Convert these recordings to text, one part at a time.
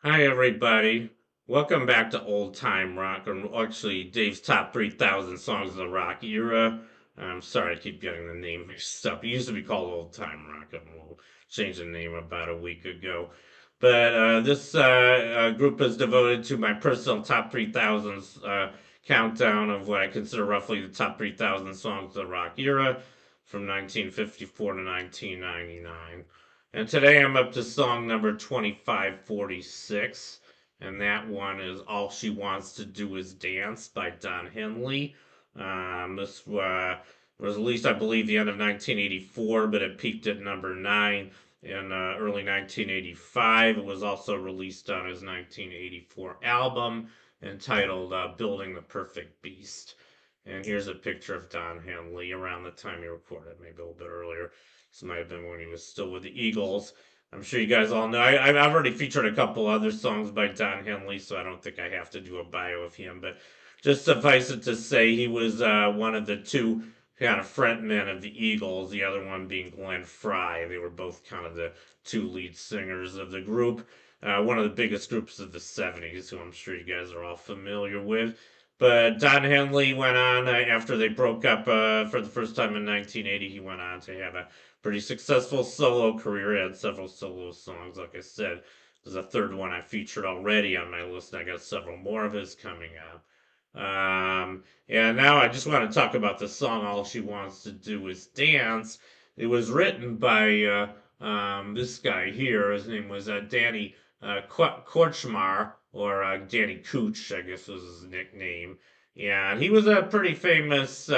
Hi, everybody. Welcome back to Old Time Rock, or actually Dave's Top 3,000 Songs of the Rock Era. I'm sorry, I keep getting the name mixed up. It used to be called Old Time Rock, and we'll change the name about a week ago. But this group is devoted to my personal Top 3,000 countdown of what I consider roughly the top 3,000 songs of the rock era from 1954 to 1999. And today I'm up to song number 2546, and that one is All She Wants to Do Is Dance by Don Henley. This was released, I believe, the end of 1984, but it peaked at number 9 in early 1985. It was also released on his 1984 album entitled Building the Perfect Beast. And here's a picture of Don Henley around the time he recorded, maybe a little bit earlier. This might have been when he was still with the Eagles. I'm sure you guys all know. I've already featured a couple other songs by Don Henley, so I don't think I have to do a bio of him. But just suffice it to say, he was one of the two kind of frontmen of the Eagles, the other one being Glenn Frey. They were both kind of the two lead singers of the group. One of the biggest groups of the 70s, who I'm sure you guys are all familiar with. But Don Henley went on after they broke up for the first time in 1980. He went on to have a pretty successful solo career. He had several solo songs, like I said. There's a third one I featured already on my list. I got several more of his coming up. And now I just want to talk about the song All She Wants to Do Is Dance. It was written by this guy here. His name was Danny Korchmar, or Danny Cooch, I guess was his nickname. Yeah, and he was a pretty famous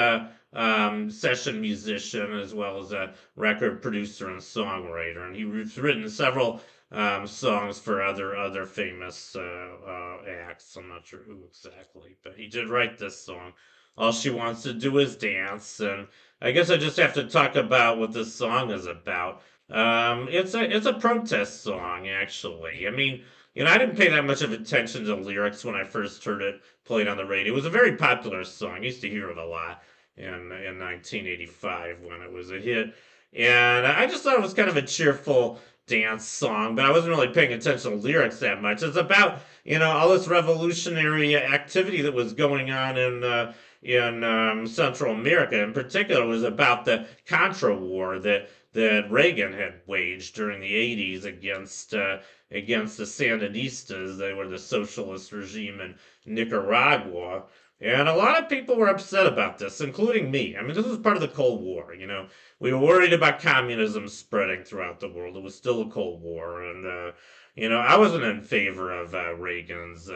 session musician as well as a record producer and songwriter. And he's written several songs for other famous acts. I'm not sure who exactly, but he did write this song. All she wants to do is dance, and I guess I just have to talk about what this song is about. It's a protest song, actually. I mean, I didn't pay that much of attention to the lyrics when I first heard it played on the radio. It was a very popular song. I used to hear it a lot in 1985 when it was a hit, and I just thought it was kind of a cheerful dance song, but I wasn't really paying attention to the lyrics that much. It's about all this revolutionary activity that was going on in Central America. In particular, it was about the Contra War that Reagan had waged during the 80s against the Sandinistas. They were the socialist regime in Nicaragua. And a lot of people were upset about this, including me. I mean, this was part of the Cold War. We were worried about communism spreading throughout the world. It was still a Cold War, and I wasn't in favor of Reagan's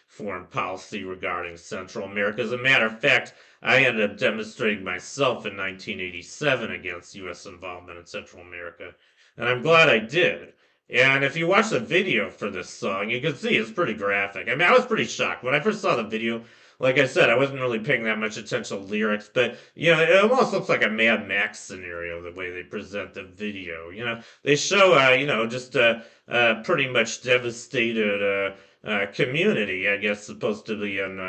foreign policy regarding Central America. As a matter of fact, I ended up demonstrating myself in 1987 against U.S. involvement in Central America, and I'm glad I did. And if you watch the video for this song, you can see it's pretty graphic. I mean, I was pretty shocked when I first saw the video. Like I said, I wasn't really paying that much attention to lyrics, but it almost looks like a Mad Max scenario the way they present the video. They show just pretty much devastated community, I guess, supposed to be in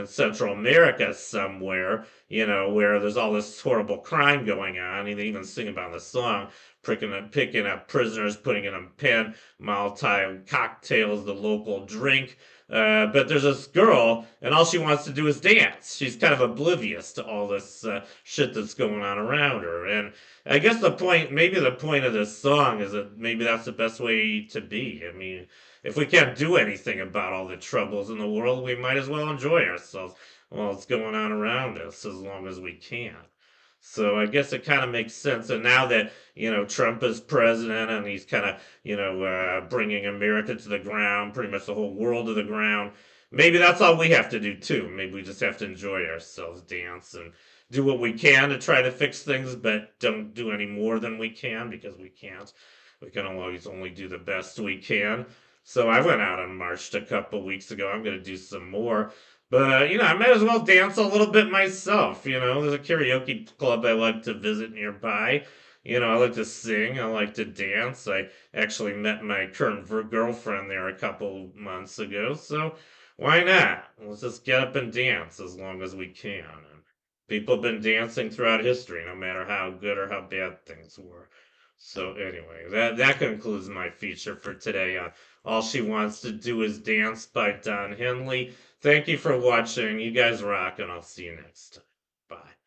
Central America somewhere, where there's all this horrible crime going on. And they even sing about the song, picking up prisoners, putting in them pen, Molotov cocktails, the local drink. But there's this girl, and all she wants to do is dance. She's kind of oblivious to all this shit that's going on around her. And I guess maybe the point of this song is that maybe that's the best way to be. I mean, if we can't do anything about all the troubles in the world, we might as well enjoy ourselves while it's going on around us as long as we can. So I guess it kind of makes sense. And now that, Trump is president and he's kind of, bringing America to the ground, pretty much the whole world to the ground, maybe that's all we have to do too. Maybe we just have to enjoy ourselves, dance, and do what we can to try to fix things, but don't do any more than we can because we can't. We can always only do the best we can. So I went out and marched a couple weeks ago. I'm going to do some more. But, I might as well dance a little bit myself. There's a karaoke club I like to visit nearby. I like to sing. I like to dance. I actually met my current girlfriend there a couple months ago. So why not? Let's just get up and dance as long as we can. And people have been dancing throughout history, no matter how good or how bad things were. So anyway, that concludes my feature for today. All She Wants to Do Is Dance by Don Henley. Thank you for watching. You guys rock, and I'll see you next time. Bye.